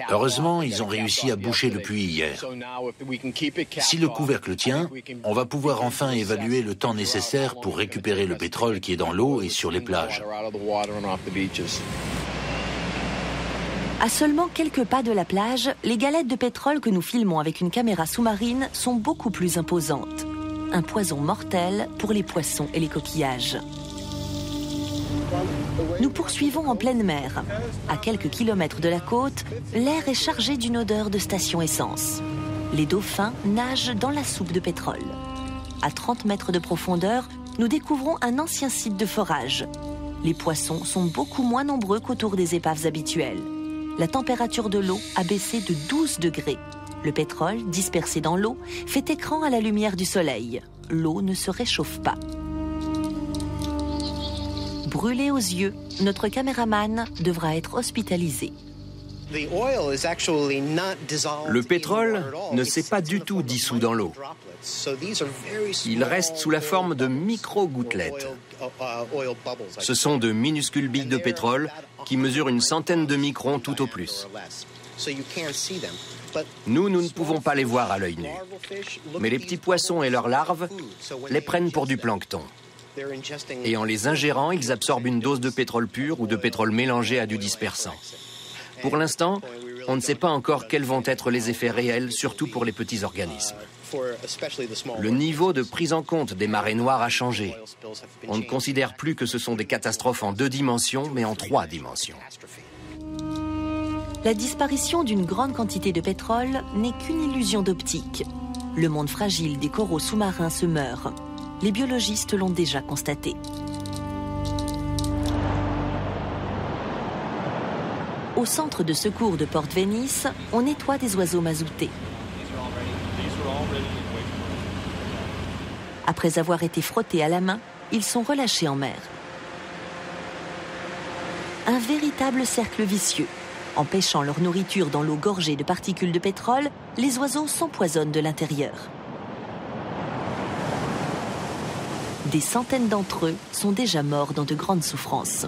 Heureusement, ils ont réussi à boucher le puits hier. Si le couvercle tient, on va pouvoir enfin évaluer le temps nécessaire pour récupérer le pétrole qui est dans l'eau et sur les plages. À seulement quelques pas de la plage, les galettes de pétrole que nous filmons avec une caméra sous-marine sont beaucoup plus imposantes. Un poison mortel pour les poissons et les coquillages. Nous poursuivons en pleine mer. À quelques kilomètres de la côte, l'air est chargé d'une odeur de station essence. Les dauphins nagent dans la soupe de pétrole. À 30 mètres de profondeur, nous découvrons un ancien site de forage. Les poissons sont beaucoup moins nombreux qu'autour des épaves habituelles. La température de l'eau a baissé de 12 degrés. Le pétrole, dispersé dans l'eau, fait écran à la lumière du soleil. L'eau ne se réchauffe pas. Brûlé aux yeux, notre caméraman devra être hospitalisé. Le pétrole ne s'est pas du tout dissous dans l'eau. Il reste sous la forme de micro-gouttelettes. Ce sont de minuscules billes de pétrole qui mesurent une centaine de microns tout au plus. Nous ne pouvons pas les voir à l'œil nu. Mais les petits poissons et leurs larves les prennent pour du plancton. Et en les ingérant, ils absorbent une dose de pétrole pur ou de pétrole mélangé à du dispersant. Pour l'instant, on ne sait pas encore quels vont être les effets réels, surtout pour les petits organismes. Le niveau de prise en compte des marées noires a changé. On ne considère plus que ce sont des catastrophes en 2 dimensions, mais en 3 dimensions. La disparition d'une grande quantité de pétrole n'est qu'une illusion d'optique. Le monde fragile des coraux sous-marins se meurt. Les biologistes l'ont déjà constaté. Au centre de secours de Porte Venice, on nettoie des oiseaux mazoutés. Après avoir été frottés à la main, ils sont relâchés en mer. Un véritable cercle vicieux. En pêchant leur nourriture dans l'eau gorgée de particules de pétrole, les oiseaux s'empoisonnent de l'intérieur. Des centaines d'entre eux sont déjà morts dans de grandes souffrances.